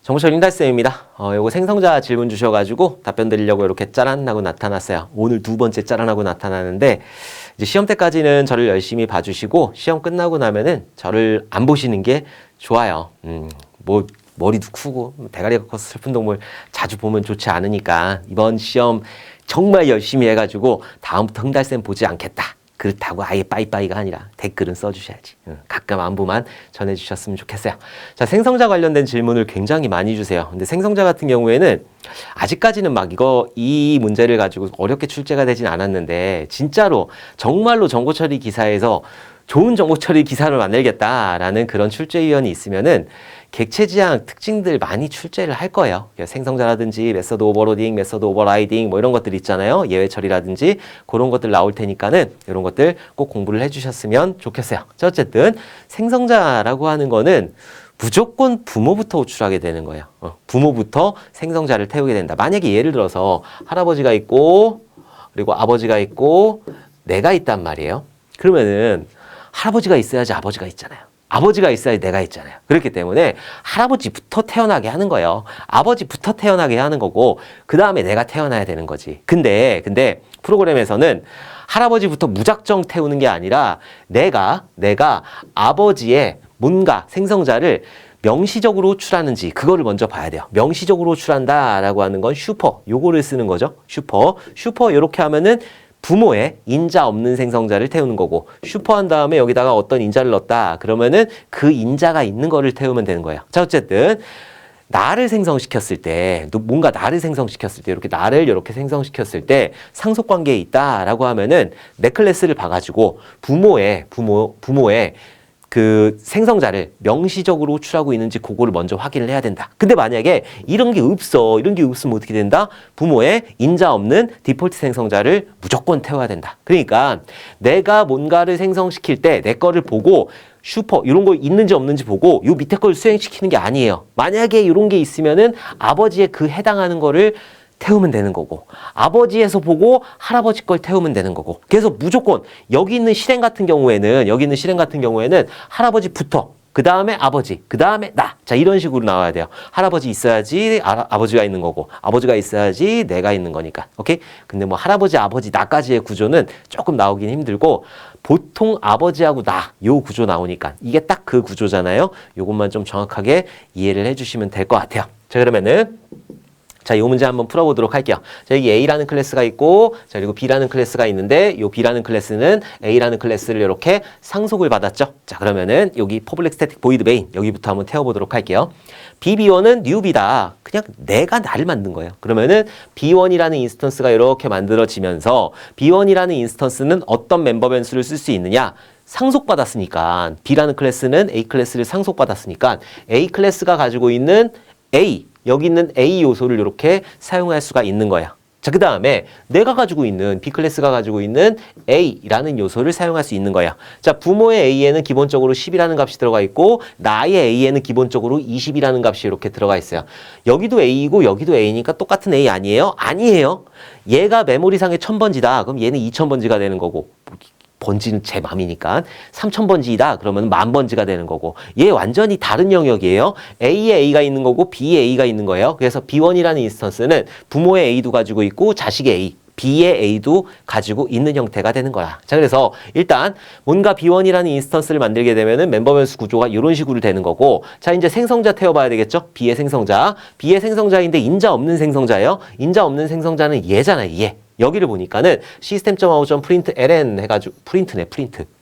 정보철 인달쌤입니다. 요거 생성자 질문 주셔가지고 답변 드리려고 이렇게 짜란 하고 나타났어요. 오늘 두 번째 짜란 하고 나타나는데 이제 시험 때까지는 저를 열심히 봐주시고 시험 끝나고 나면은 저를 안 보시는 게 좋아요. 뭐 머리도 크고 대가리가 커서 슬픈 동물 자주 보면 좋지 않으니까 이번 시험 정말 열심히 해가지고 다음부터 흥달쌤 보지 않겠다. 그렇다고 아예 빠이빠이가 아니라 댓글은 써주셔야지. 가끔 안부만 전해주셨으면 좋겠어요. 자, 생성자 관련된 질문을 굉장히 많이 주세요. 근데 생성자 같은 경우에는 아직까지는 막 이 문제를 가지고 어렵게 출제가 되진 않았는데 진짜로 정말로 정보처리 기사에서 좋은 정보처리 기사를 만들겠다라는 그런 출제위원이 있으면은 객체지향 특징들 많이 출제를 할 거예요. 생성자라든지 메서드 오버로딩, 메서드 오버라이딩 뭐 이런 것들 있잖아요. 예외 처리라든지 그런 것들 나올 테니까는 이런 것들 꼭 공부를 해주셨으면 좋겠어요. 자, 어쨌든 생성자라고 하는 거는 무조건 부모부터 호출하게 되는 거예요. 부모부터 생성자를 태우게 된다. 만약에 예를 들어서 할아버지가 있고 그리고 아버지가 있고 내가 있단 말이에요. 그러면은 할아버지가 있어야지 아버지가 있잖아요. 아버지가 있어야지 내가 있잖아요. 그렇기 때문에 할아버지부터 태어나게 하는 거예요. 아버지부터 태어나게 하는 거고 그 다음에 내가 태어나야 되는 거지. 근데 프로그램에서는 할아버지부터 무작정 태우는 게 아니라 내가 아버지의 뭔가 생성자를 명시적으로 호출하는지 그거를 먼저 봐야 돼요. 명시적으로 호출한다라고 하는 건 슈퍼 요거를 쓰는 거죠. 슈퍼 이렇게 하면은 부모의 인자 없는 생성자를 태우는 거고 슈퍼한 다음에 여기다가 어떤 인자를 넣었다 그러면은 그 인자가 있는 거를 태우면 되는 거예요. 자, 어쨌든 나를 생성시켰을 때 뭔가 나를 생성시켰을 때 이렇게 나를 이렇게 생성시켰을 때 상속관계에 있다라고 하면은 넷클래스를 봐가지고 부모의 그 생성자를 명시적으로 호출하고 있는지 그거를 먼저 확인을 해야 된다. 근데 만약에 이런 게 없으면 어떻게 된다? 부모의 인자 없는 디폴트 생성자를 무조건 태워야 된다. 그러니까 내가 뭔가를 생성시킬 때 내 거를 보고 슈퍼 이런 거 있는지 없는지 보고 요 밑에 걸 수행시키는 게 아니에요. 만약에 이런 게 있으면은 아버지의 그 해당하는 거를 태우면 되는 거고 아버지에서 보고 할아버지 걸 태우면 되는 거고 그래서 무조건 여기 있는 실행 같은 경우에는 할아버지부터 그 다음에 아버지 그 다음에 나 자 이런 식으로 나와야 돼요. 할아버지 있어야지 아버지가 있는 거고 아버지가 있어야지 내가 있는 거니까 오케이. 근데 뭐 할아버지 아버지 나까지의 구조는 조금 나오긴 힘들고 보통 아버지하고 나 요 구조 나오니까 이게 딱 그 구조잖아요. 요것만 좀 정확하게 이해를 해주시면 될 것 같아요. 자, 그러면은 자, 이 문제 한번 풀어보도록 할게요. 자, 여기 A라는 클래스가 있고, 자, 그리고 B라는 클래스가 있는데, 이 B라는 클래스는 A라는 클래스를 이렇게 상속을 받았죠. 자, 그러면은 여기 퍼블릭 스태틱 보이드 메인 여기부터 한번 태워보도록 할게요. B1은 new B다. 그냥 내가 나를 만든 거예요. 그러면은 B1이라는 인스턴스가 이렇게 만들어지면서 B1이라는 인스턴스는 어떤 멤버 변수를 쓸 수 있느냐? 상속받았으니까 B라는 클래스는 A 클래스를 상속받았으니까 A 클래스가 가지고 있는 A 여기 있는 A 요소를 이렇게 사용할 수가 있는 거야. 자, 그 다음에 내가 가지고 있는 B클래스가 가지고 있는 A라는 요소를 사용할 수 있는 거야. 자, 부모의 A에는 기본적으로 10이라는 값이 들어가 있고 나의 A에는 기본적으로 20이라는 값이 이렇게 들어가 있어요. 여기도 A이고 여기도 A니까 똑같은 A 아니에요? 아니에요. 얘가 메모리상의 1000번지다. 그럼 얘는 2000번지가 되는 거고 번지는 제 맘이니까 3000번지이다 그러면 10,000번지가 되는 거고 얘 완전히 다른 영역이에요. A에 A가 있는 거고 B에 A가 있는 거예요. 그래서 B1이라는 인스턴스는 부모의 A도 가지고 있고 자식의 A B의 A도 가지고 있는 형태가 되는 거야. 자, 그래서 일단 뭔가 B1이라는 인스턴스를 만들게 되면은 멤버 변수 구조가 이런 식으로 되는 거고 자, 이제 생성자 태워봐야 되겠죠? B의 생성자인데 인자 없는 생성자예요. 인자 없는 생성자는 얘잖아요. 얘. 여기를 보니까는 system.out.println 해가지고 프린트.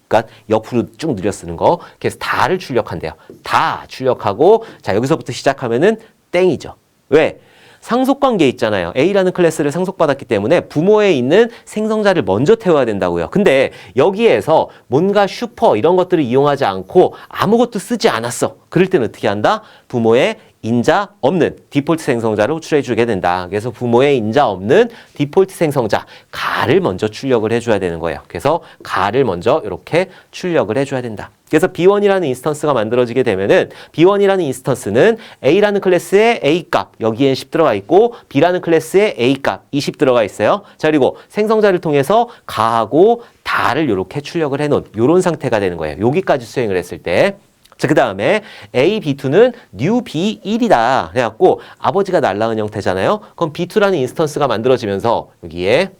그러니까 옆으로 쭉 늘려 쓰는 거. 그래서 다를 출력한대요. 다 출력하고 자, 여기서부터 시작하면은 땡이죠. 왜? 상속관계 있잖아요. A라는 클래스를 상속받았기 때문에 부모에 있는 생성자를 먼저 태워야 된다고요. 근데 여기에서 뭔가 슈퍼 이런 것들을 이용하지 않고 아무것도 쓰지 않았어. 그럴 때는 어떻게 한다? 부모의 인자 없는 디폴트 생성자를 호출해 주게 된다. 그래서 부모의 인자 없는 디폴트 생성자 가를 먼저 출력을 해줘야 되는 거예요. 그래서 가를 먼저 이렇게 출력을 해줘야 된다. 그래서 B1이라는 인스턴스가 만들어지게 되면은 B1이라는 인스턴스는 A라는 클래스에 A 값 여기엔 10 들어가 있고 B라는 클래스에 A 값 20 들어가 있어요. 자, 그리고 생성자를 통해서 가하고 다를 이렇게 출력을 해놓은 이런 상태가 되는 거예요. 여기까지 수행을 했을 때 자, 그 다음에 A, B2는 new B1이다. 그래갖고 아버지가 날 낳은 형태잖아요. 그럼 B2라는 인스턴스가 만들어지면서 여기에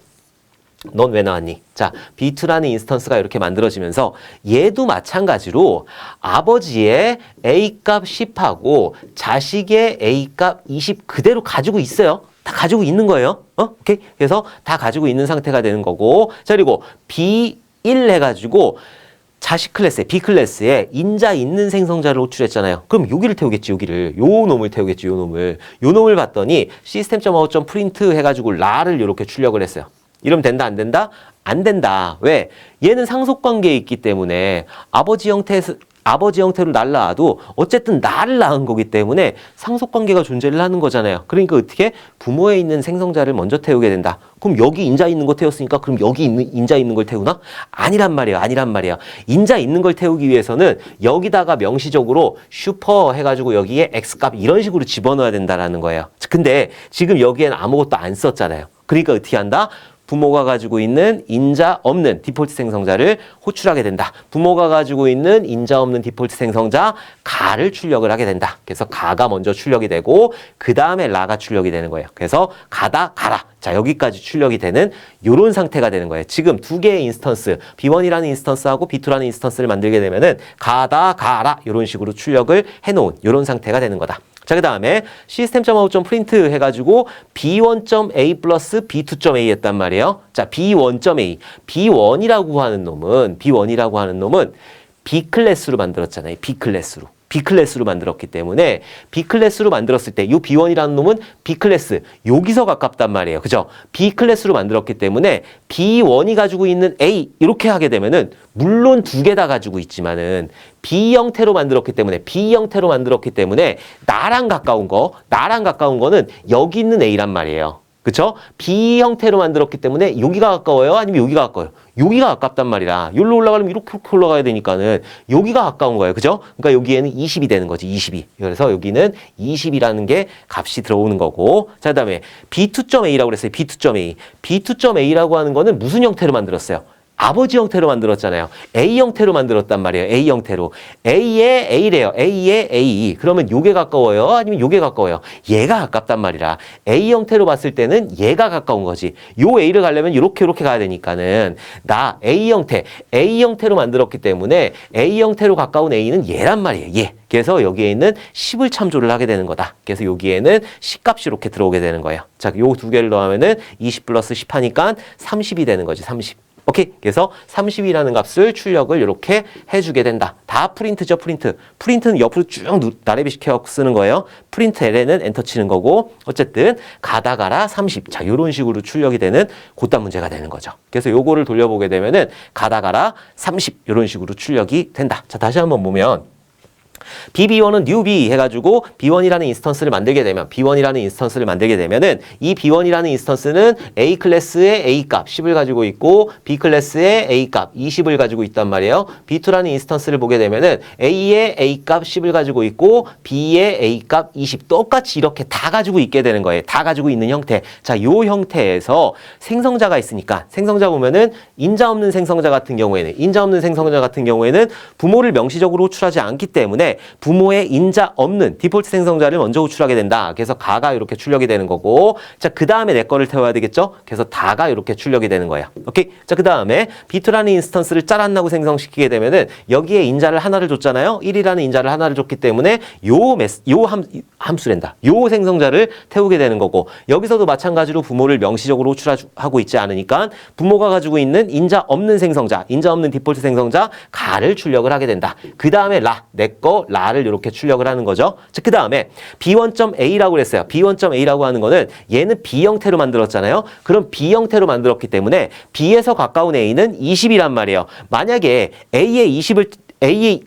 넌 왜 나왔니? 자, B2라는 인스턴스가 이렇게 만들어지면서 얘도 마찬가지로 아버지의 A값 10하고 자식의 A값 20 그대로 가지고 있어요. 다 가지고 있는 거예요. 오케이? 그래서 다 가지고 있는 상태가 되는 거고. 자, 그리고 B1 해가지고 자식 클래스에 B 클래스에 인자 있는 생성자를 호출했잖아요. 그럼 여기를 태우겠지, 여기를. 요 놈을 태우겠지, 요 놈을. 요 놈을 봤더니 system.out.print 해가지고 라를 이렇게 출력을 했어요. 이러면 된다, 안 된다? 안 된다. 왜? 얘는 상속관계에 있기 때문에 아버지 형태로 날 낳아도 어쨌든 나를 낳은 거기 때문에 상속관계가 존재를 하는 거잖아요. 그러니까 어떻게? 부모에 있는 생성자를 먼저 태우게 된다. 그럼 여기 인자 있는 거 태웠으니까 그럼 여기 인자 있는 걸 태우나? 아니란 말이에요. 아니란 말이에요. 인자 있는 걸 태우기 위해서는 여기다가 명시적으로 슈퍼 해가지고 여기에 X값 이런 식으로 집어넣어야 된다라는 거예요. 근데 지금 여기에는 아무것도 안 썼잖아요. 그러니까 어떻게 한다? 부모가 가지고 있는 인자 없는 디폴트 생성자를 호출하게 된다. 부모가 가지고 있는 인자 없는 디폴트 생성자 가를 출력을 하게 된다. 그래서 가가 먼저 출력이 되고 그 다음에 라가 출력이 되는 거예요. 그래서 가다 가라. 자, 여기까지 출력이 되는 요런 상태가 되는 거예요. 지금 두 개의 인스턴스, B1이라는 인스턴스하고 B2라는 인스턴스를 만들게 되면은 가다 가라 이런 식으로 출력을 해놓은 요런 상태가 되는 거다. 자, 그 다음에 system.out.print 해가지고 b1.a 플러스 b2.a 했단 말이에요. 자, b1.a. b1이라고 하는 놈은 B 클래스로 만들었잖아요. B 클래스로 만들었기 때문에 B 클래스로 만들었을 때 이 B1이라는 놈은 B 클래스 여기서 가깝단 말이에요. 그죠? B 클래스로 만들었기 때문에 B1이 가지고 있는 A 이렇게 하게 되면은 물론 두 개 다 가지고 있지만은 B 형태로 만들었기 때문에 나랑 가까운 거는 여기 있는 A란 말이에요. 그쵸? B 형태로 만들었기 때문에 여기가 가까워요? 아니면 여기가 가까워요? 여기가 가깝단 말이라. 여기로 올라가려면 이렇게 올라가야 되니까는 여기가 가까운 거예요. 그죠? 그러니까 여기에는 20이 되는 거지. 20이. 그래서 여기는 20이라는 게 값이 들어오는 거고. 자, 그다음에 B2.a라고 그랬어요. B2.a. B2.a라고 하는 거는 무슨 형태로 만들었어요? 아버지 형태로 만들었잖아요. A 형태로 만들었단 말이에요. A 형태로. A에 A래요. A에 A. 그러면 요게 가까워요? 아니면 요게 가까워요? 얘가 가깝단 말이라. A 형태로 봤을 때는 얘가 가까운 거지. 요 A를 가려면 이렇게 가야 되니까는 나 A 형태로 만들었기 때문에 A 형태로 가까운 A는 얘란 말이에요. 얘. 그래서 여기에 있는 10을 참조를 하게 되는 거다. 그래서 여기에는 10값이 이렇게 들어오게 되는 거예요. 자, 요 두 개를 넣으면은 20 플러스 10 하니까 30이 되는 거지. 30. 오케이. 그래서 30이라는 값을 출력을 이렇게 해주게 된다. 다 프린트죠, 프린트. 프린트는 옆으로 쭉 나래비 시켜 쓰는 거예요. 프린트 L에는 엔터 치는 거고, 어쨌든 가다 가라 30. 자, 요런 식으로 출력이 되는 곧단 문제가 되는 거죠. 그래서 요거를 돌려보게 되면은 가다 가라 30. 요런 식으로 출력이 된다. 자, 다시 한번 보면 BB1은 new B 해가지고 B1이라는 인스턴스를 만들게 되면은 이 B1이라는 인스턴스는 A 클래스의 A 값 10을 가지고 있고 B 클래스의 A 값 20을 가지고 있단 말이에요. B2라는 인스턴스를 보게 되면은 A의 A 값 10을 가지고 있고 B의 A 값 20 똑같이 이렇게 다 가지고 있게 되는 거예요. 다 가지고 있는 형태. 자, 요 형태에서 생성자가 있으니까 생성자 보면은 인자 없는 생성자 같은 경우에는 부모를 명시적으로 호출하지 않기 때문에 부모의 인자 없는 디폴트 생성자를 먼저 호출하게 된다. 그래서 가가 이렇게 출력이 되는 거고, 자, 그 다음에 내 거를 태워야 되겠죠? 그래서 다가 이렇게 출력이 되는 거야. 오케이? 자, 그 다음에 B2라는 인스턴스를 짜란나고 생성시키게 되면은 여기에 인자를 하나를 줬잖아요. 1이라는 인자를 하나를 줬기 때문에 함수랜다. 요 생성자를 태우게 되는 거고, 여기서도 마찬가지로 부모를 명시적으로 호출하고 있지 않으니까 부모가 가지고 있는 인자 없는 생성자, 인자 없는 디폴트 생성자 가를 출력을 하게 된다. 그 다음에 내 거 라를 이렇게 출력을 하는 거죠. 자, 그 다음에 B1.a라고 그랬어요. B1.a라고 하는 거는 얘는 B 형태로 만들었잖아요. 그럼 B 형태로 만들었기 때문에 B에서 가까운 A는 20이란 말이에요. 만약에 A의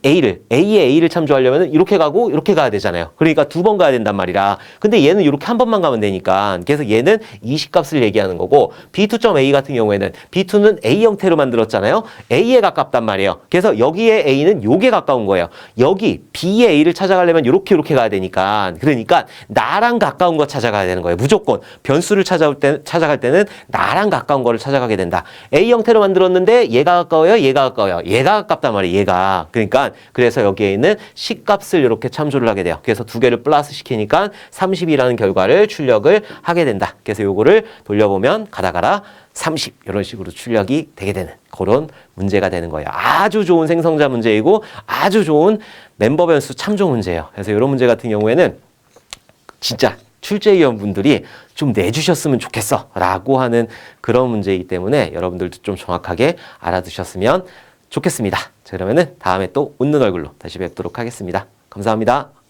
A를 참조하려면 이렇게 가고 이렇게 가야 되잖아요. 그러니까 두 번 가야 된단 말이라. 근데 얘는 이렇게 한 번만 가면 되니까. 그래서 얘는 20값을 얘기하는 거고, B2.a 같은 경우에는 B2는 A 형태로 만들었잖아요. A에 가깝단 말이에요. 그래서 여기에 A는 요게 가까운 거예요. 여기 B의 A를 찾아가려면 이렇게 가야 되니까. 그러니까 나랑 가까운 거 찾아가야 되는 거예요. 무조건 변수를 찾아갈 때는 나랑 가까운 거를 찾아가게 된다. A 형태로 만들었는데 얘가 가까워요? 얘가 가깝단 말이에요. 얘가. 거야. 그러니까 그래서 여기에 있는 C값을 이렇게 참조를 하게 돼요. 그래서 두 개를 플러스 시키니까 30이라는 결과를 출력을 하게 된다. 그래서 요거를 돌려보면 가라 30 이런 식으로 출력이 되게 되는 그런 문제가 되는 거예요. 아주 좋은 생성자 문제이고 아주 좋은 멤버 변수 참조 문제예요. 그래서 이런 문제 같은 경우에는 진짜 출제위원분들이 좀 내주셨으면 좋겠어 라고 하는 그런 문제이기 때문에 여러분들도 좀 정확하게 알아두셨으면 좋겠습니다. 자, 그러면은 다음에 또 웃는 얼굴로 다시 뵙도록 하겠습니다. 감사합니다.